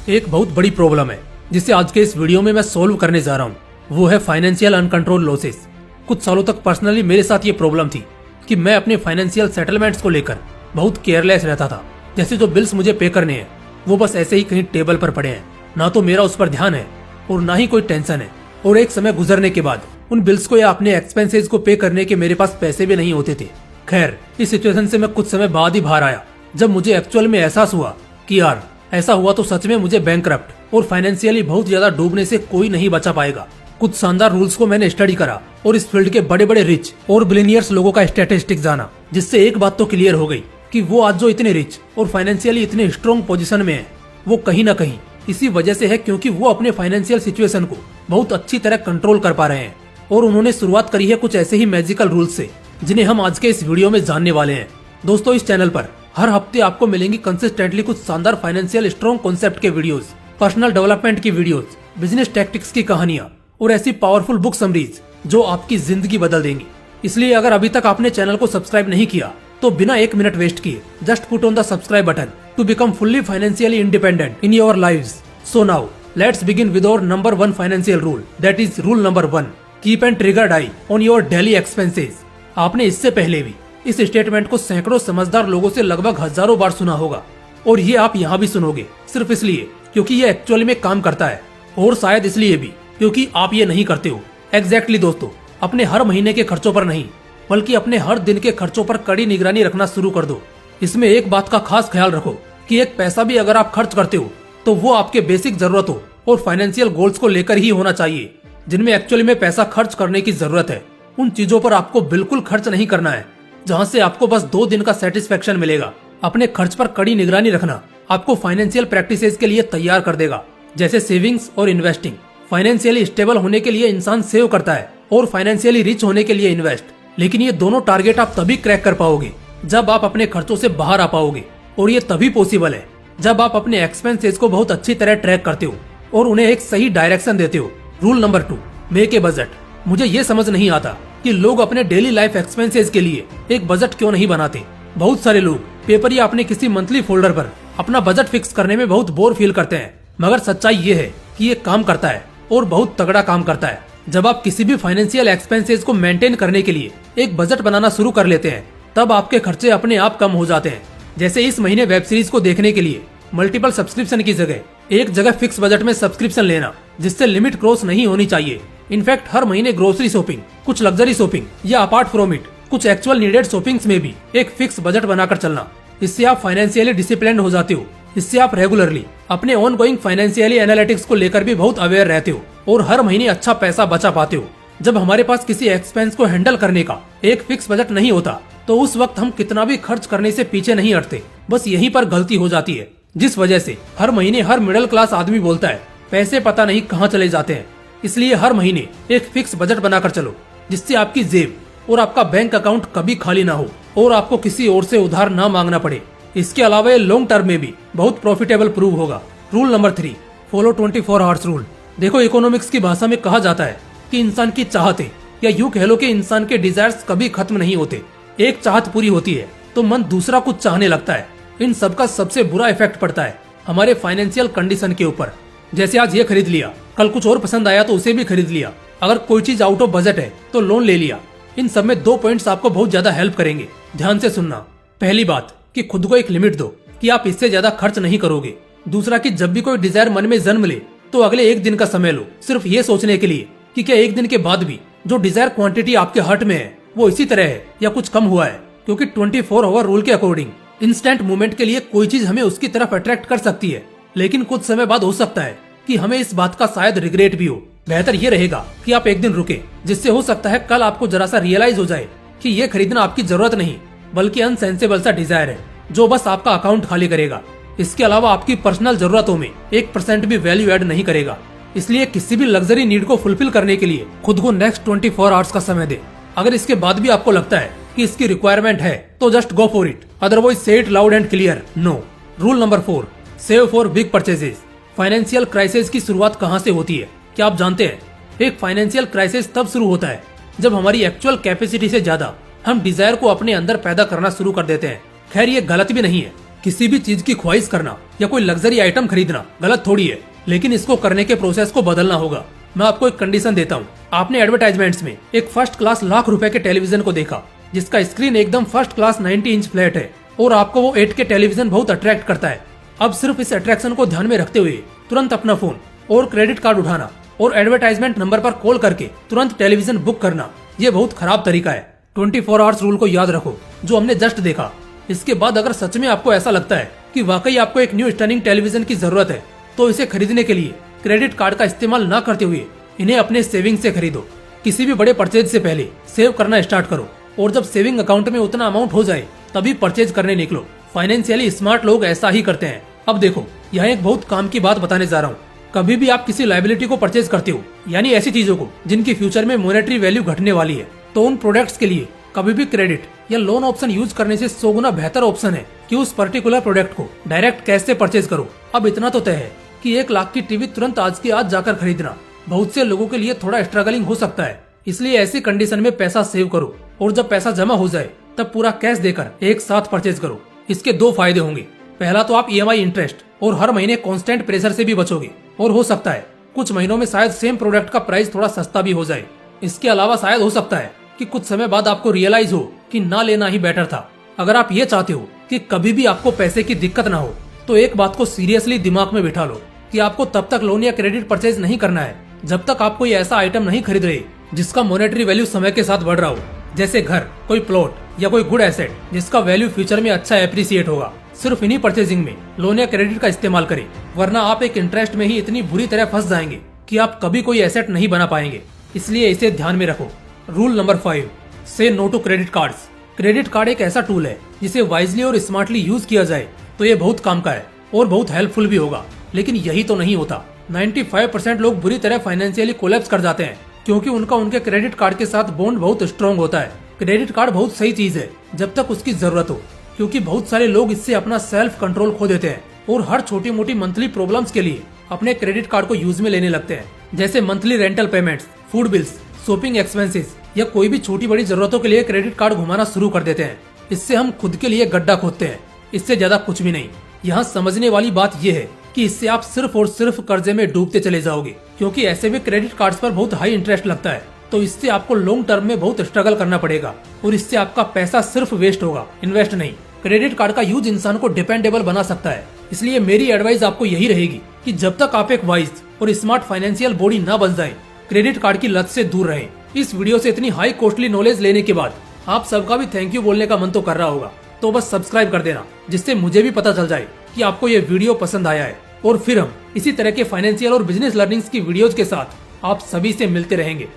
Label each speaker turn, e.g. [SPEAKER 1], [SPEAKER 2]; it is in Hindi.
[SPEAKER 1] एक बहुत बड़ी प्रॉब्लम है जिसे आज के इस वीडियो में मैं सोल्व करने जा रहा हूँ। वो है फाइनेंशियल अनकंट्रोल लॉसेस। कुछ सालों तक पर्सनली मेरे साथ ये प्रॉब्लम थी कि मैं अपने फाइनेंशियल सेटलमेंट्स को लेकर बहुत केयरलेस रहता था। जैसे जो बिल्स मुझे पे करने हैं वो बस ऐसे ही कहीं टेबल पर पड़े हैं, ना तो मेरा उस पर ध्यान है और ना ही कोई टेंशन है। और एक समय गुजरने के बाद उन बिल्स को या अपने एक्सपेंसेस को पे करने के मेरे पास पैसे भी नहीं होते थे। खैर, इस सिचुएशन से मैं कुछ समय बाद ही बाहर आया, जब मुझे एक्चुअल में एहसास हुआ कि यार ऐसा हुआ तो सच में मुझे बैंकरप्ट और फाइनेंशियली बहुत ज्यादा डूबने से कोई नहीं बचा पाएगा। कुछ शानदार रूल्स को मैंने स्टडी करा और इस फील्ड के बड़े बड़े रिच और बिलियनियर्स लोगों का स्टैटिस्टिक्स जाना, जिससे एक बात तो क्लियर हो गई कि वो आज जो इतने रिच और फाइनेंशियली इतने स्ट्रॉन्ग पोजीशन में है वो कहीं ना कहीं इसी वजह से है क्योंकि वो अपने फाइनेंशियल सिचुएशन को बहुत अच्छी तरह कंट्रोल कर पा रहे हैं। और उन्होंने शुरुआत करी है कुछ ऐसे ही मैजिकल रूल्स से जिन्हें हम आज के इस वीडियो में जानने वाले हैं। दोस्तों, इस चैनल पर हर हफ्ते आपको मिलेंगी कंसिस्टेंटली कुछ शानदार फाइनेंशियल स्ट्रॉन्ग कॉन्सेप्ट के वीडियोस, पर्सनल डेवलपमेंट की वीडियोस, बिजनेस टैक्टिक्स की कहानियां और ऐसी पावरफुल बुक समरीज जो आपकी जिंदगी बदल देंगी। इसलिए अगर अभी तक आपने चैनल को सब्सक्राइब नहीं किया तो बिना एक मिनट वेस्ट किए just put on the subscribe button to become fully financially independent in your lives. So now let's begin with our number 1 financial rule, that is rule number 1, keep and triggered eye on your daily expenses. आपने इससे पहले भी इस स्टेटमेंट को सैकड़ों समझदार लोगों से लगभग हजारों बार सुना होगा और ये आप यहाँ भी सुनोगे, सिर्फ इसलिए क्योंकि ये एक्चुअली में काम करता है और शायद इसलिए भी क्योंकि आप ये नहीं करते हो। एग्जैक्टली दोस्तों, अपने हर महीने के खर्चों पर नहीं बल्कि अपने हर दिन के खर्चों पर कड़ी निगरानी रखना शुरू कर दो। इसमें एक बात का खास ख्याल रखो कि एक पैसा भी अगर आप खर्च करते हो तो वो आपके बेसिक जरूरतों और फाइनेंशियल गोल्स को लेकर ही होना चाहिए, जिनमें एक्चुअली में पैसा खर्च करने की जरूरत है। उन चीजों पर आपको बिल्कुल खर्च नहीं करना है जहां से आपको बस 2 दिन का सेटिस्फेक्शन मिलेगा। अपने खर्च पर कड़ी निगरानी रखना आपको फाइनेंशियल प्रैक्टिसेस के लिए तैयार कर देगा, जैसे सेविंग्स और इन्वेस्टिंग। फाइनेंशियली स्टेबल होने के लिए इंसान सेव करता है और फाइनेंशियली रिच होने के लिए इन्वेस्ट। लेकिन ये दोनों टारगेट आप तभी क्रैक कर पाओगे जब आप अपने खर्चों से बाहर आ पाओगे, और ये तभी पॉसिबल है जब आप अपने एक्सपेंसेस को बहुत अच्छी तरह ट्रैक करते हो और उन्हें एक सही डायरेक्शन देते हो। Rule number 2, make a budget. मुझे ये समझ नहीं आता कि लोग अपने डेली लाइफ एक्सपेंसेस के लिए एक बजट क्यों नहीं बनाते। बहुत सारे लोग पेपर या अपने किसी मंथली फोल्डर पर अपना बजट फिक्स करने में बहुत बोर फील करते हैं, मगर सच्चाई ये है कि ये काम करता है और बहुत तगड़ा काम करता है। जब आप किसी भी फाइनेंशियल एक्सपेंसेस को मेंटेन करने के लिए एक बजट बनाना शुरू कर लेते हैं तब आपके खर्चे अपने आप कम हो जाते हैं। जैसे इस महीने वेब सीरीज को देखने के लिए मल्टीपल सब्सक्रिप्शन की जगह एक जगह फिक्स बजट में सब्सक्रिप्शन लेना, जिससे लिमिट क्रॉस नहीं होनी चाहिए। इनफैक्ट हर महीने ग्रोसरी शॉपिंग, कुछ लग्जरी शॉपिंग या अपार्ट फ्रॉम इट कुछ एक्चुअल नीडेड शॉपिंग्स में भी एक फिक्स बजट बनाकर चलना। इससे आप फाइनेंशियली डिसिप्लिन्ड हो जाते हो। इससे आप रेगुलरली अपने ऑन गोइंग फाइनेंशियली एनालिटिक्स को लेकर भी बहुत अवेयर रहते हो और हर महीने अच्छा पैसा बचा पाते हो। जब हमारे पास किसी एक्सपेंस को हैंडल करने का एक फिक्स बजट नहीं होता तो उस वक्त हम कितना भी खर्च करने से पीछे नहीं हटते। बस यहीं पर गलती हो जाती है, जिस वजह से हर महीने हर मिडिल क्लास आदमी बोलता है पैसे पता नहीं कहाँ चले जाते हैं। इसलिए हर महीने एक फिक्स बजट बनाकर चलो, जिससे आपकी जेब और आपका बैंक अकाउंट कभी खाली ना हो और आपको किसी और से उधार ना मांगना पड़े। इसके अलावा ये लॉन्ग टर्म में भी बहुत प्रॉफिटेबल प्रूव होगा। Rule number 3, follow 24 hours rule. देखो, इकोनॉमिक्स की भाषा में कहा जाता है कि इंसान की चाहते या यूं कह लो कि इंसान के डिजायर्स कभी खत्म नहीं होते। एक चाहत पूरी होती है तो मन दूसरा कुछ चाहने लगता है। इन सबका सबसे बुरा इफेक्ट पड़ता है हमारे फाइनेंशियल कंडीशन के ऊपर। जैसे आज ये खरीद लिया, कल कुछ और पसंद आया तो उसे भी खरीद लिया। अगर कोई चीज आउट ऑफ बजट है तो लोन ले लिया। इन सब में 2 पॉइंट्स आपको बहुत ज्यादा हेल्प करेंगे, ध्यान से सुनना। पहली बात कि खुद को एक लिमिट दो कि आप इससे ज्यादा खर्च नहीं करोगे। दूसरा कि जब भी कोई डिजायर मन में जन्म ले तो अगले 1 दिन का समय लो सिर्फ ये सोचने के लिए कि क्या 1 दिन के बाद भी जो डिजायर क्वांटिटी आपके हार्ट में है वो इसी तरह है या कुछ कम हुआ है। क्योंकि 24 आवर रूल के अकॉर्डिंग इंस्टेंट मूवमेंट के लिए कोई चीज हमें उसकी तरफ अट्रैक्ट कर सकती है, लेकिन कुछ समय बाद हो सकता है कि हमें इस बात का शायद रिग्रेट भी हो। बेहतर ये रहेगा कि आप 1 दिन रुके, जिससे हो सकता है कल आपको जरा सा रियलाइज हो जाए कि ये खरीदना आपकी जरूरत नहीं बल्कि अनसेंसेबल सा डिजायर है जो बस आपका अकाउंट खाली करेगा। इसके अलावा आपकी पर्सनल जरूरतों में 1% भी वैल्यू ऐड नहीं करेगा। इसलिए किसी भी लग्जरी नीड को फुलफिल करने के लिए खुद को नेक्स्ट 24 आवर्स का समय दे। अगर इसके बाद भी आपको लगता है कि इसकी रिक्वायरमेंट है तो just go for it, otherwise say it loud and clear, no. Rule number 4, save for big purchases. Financial crisis की शुरुआत कहाँ से होती है क्या आप जानते हैं? एक फाइनेंशियल क्राइसिस तब शुरू होता है जब हमारी एक्चुअल कैपेसिटी से ज्यादा हम डिजायर को अपने अंदर पैदा करना शुरू कर देते हैं। खैर, ये गलत भी नहीं है, किसी भी चीज की ख्वाहिश करना या कोई लग्जरी आइटम खरीदना गलत थोड़ी है, लेकिन इसको करने के प्रोसेस को बदलना होगा। मैं आपको एक कंडीशन देता हूँ। आपने एडवर्टाइजमेंट्स में एक फर्स्ट क्लास लाख रुपए के टेलीविजन को देखा, जिसका स्क्रीन एकदम फर्स्ट क्लास 90 इंच फ्लैट है, और आपको वो 8K टेलीविजन बहुत अट्रैक्ट करता है। अब सिर्फ इस अट्रैक्शन को ध्यान में रखते हुए तुरंत अपना फोन और क्रेडिट कार्ड उठाना और एडवर्टाइजमेंट नंबर पर कॉल करके तुरंत टेलीविजन बुक करना, ये बहुत खराब तरीका है। 24 आवर्स रूल को याद रखो जो हमने जस्ट देखा। इसके बाद अगर सच में आपको ऐसा लगता है कि वाकई आपको एक न्यू स्टनिंग टेलीविजन की जरूरत है, तो इसे खरीदने के लिए क्रेडिट कार्ड का इस्तेमाल न करते हुए इन्हें अपने सेविंग से खरीदो। किसी भी बड़े परचेज से पहले सेव करना स्टार्ट करो, और जब सेविंग अकाउंट में उतना अमाउंट हो जाए तभी परचेज करने निकलो। फाइनेंशियली स्मार्ट लोग ऐसा ही करते हैं। अब देखो, यह एक बहुत काम की बात बताने जा रहा हूँ। कभी भी आप किसी लायबिलिटी को परचेज करते हो, यानी ऐसी चीजों को जिनकी फ्यूचर में मॉनेटरी वैल्यू घटने वाली है, तो उन प्रोडक्ट्स के लिए कभी भी क्रेडिट या लोन ऑप्शन यूज करने से 100 गुना बेहतर ऑप्शन है कि उस पर्टिकुलर प्रोडक्ट को डायरेक्ट कैश से परचेज करो। अब इतना तो तय है कि 1 लाख की टीवी तुरंत आज के आज जाकर खरीदना बहुत से लोगों के लिए थोड़ा स्ट्रगलिंग हो सकता है। इसलिए ऐसी कंडीशन में पैसा सेव करो, और जब पैसा जमा हो जाए तब पूरा कैश देकर एक साथ परचेज करो। इसके 2 फायदे होंगे। पहला तो आप EMI इंटरेस्ट और हर महीने कांस्टेंट प्रेशर से भी बचोगे, और हो सकता है कुछ महीनों में शायद सेम प्रोडक्ट का प्राइस थोड़ा सस्ता भी हो जाए। इसके अलावा शायद हो सकता है कि कुछ समय बाद आपको रियलाइज हो कि ना लेना ही बेटर था। अगर आप ये चाहते हो कि कभी भी आपको पैसे की दिक्कत ना हो, तो एक बात को सीरियसली दिमाग में बिठा लो कि आपको तब तक लोन या क्रेडिट परचेज नहीं करना है जब तक आप कोई ऐसा आइटम नहीं खरीद रहे जिसका मॉनेटरी वैल्यू समय के साथ बढ़ रहा हो, जैसे घर, कोई प्लॉट या कोई गुड एसेट जिसका वैल्यू फ्यूचर में अच्छा एप्रिसिएट होगा। सिर्फ इन्हीं परचेजिंग में लोन या क्रेडिट का इस्तेमाल करें, वरना आप एक इंटरेस्ट में ही इतनी बुरी तरह फंस जाएंगे कि आप कभी कोई एसेट नहीं बना पाएंगे। इसलिए इसे ध्यान में रखो। Rule number 5, say no to credit cards. Credit card एक ऐसा टूल है जिसे वाइजली और स्मार्टली यूज किया जाए तो ये बहुत काम का है और बहुत हेल्पफुल भी होगा। लेकिन यही तो नहीं होता। 95% लोग बुरी तरह फाइनेंशियली कोलैप्स कर जाते हैं क्योंकि उनका उनके क्रेडिट कार्ड के साथ बॉन्ड बहुत स्ट्रॉन्ग होता है। क्रेडिट कार्ड बहुत सही चीज है जब तक उसकी जरूरत हो, क्योंकि बहुत सारे लोग इससे अपना सेल्फ कंट्रोल खो देते हैं और हर छोटी मोटी मंथली प्रॉब्लम्स के लिए अपने क्रेडिट कार्ड को यूज में लेने लगते हैं, जैसे monthly rental payments, food bills, shopping expenses या कोई भी छोटी बड़ी जरूरतों के लिए क्रेडिट कार्ड घुमाना शुरू कर देते हैं। इससे हम खुद के लिए गड्ढा खोदते हैं, इससे ज्यादा कुछ भी नहीं। यहाँ समझने वाली बात यह है कि इससे आप सिर्फ और सिर्फ कर्जे में डूबते चले जाओगे, क्योंकि ऐसे भी क्रेडिट कार्ड्स पर बहुत हाई इंटरेस्ट लगता है। तो इससे आपको लॉन्ग टर्म में बहुत स्ट्रगल करना पड़ेगा और इससे आपका पैसा सिर्फ वेस्ट होगा, इन्वेस्ट नहीं। क्रेडिट कार्ड का यूज इंसान को डिपेंडेबल बना सकता है। इसलिए मेरी एडवाइस आपको यही रहेगी कि जब तक आप एक वाइज और स्मार्ट फाइनेंशियल बॉडी ना बन जाए, क्रेडिट कार्ड की लत से दूर रहें। इस वीडियो से इतनी हाई कॉस्टली नॉलेज लेने के बाद आप सबका भी थैंक यू बोलने का मन तो कर रहा होगा, तो बस सब्सक्राइब कर देना, जिससे मुझे भी पता चल जाए कि आपको ये वीडियो पसंद आया है। और फिर हम इसी तरह के फाइनेंशियल और बिजनेस लर्निंग्स की वीडियोज के साथ आप सभी से मिलते रहेंगे।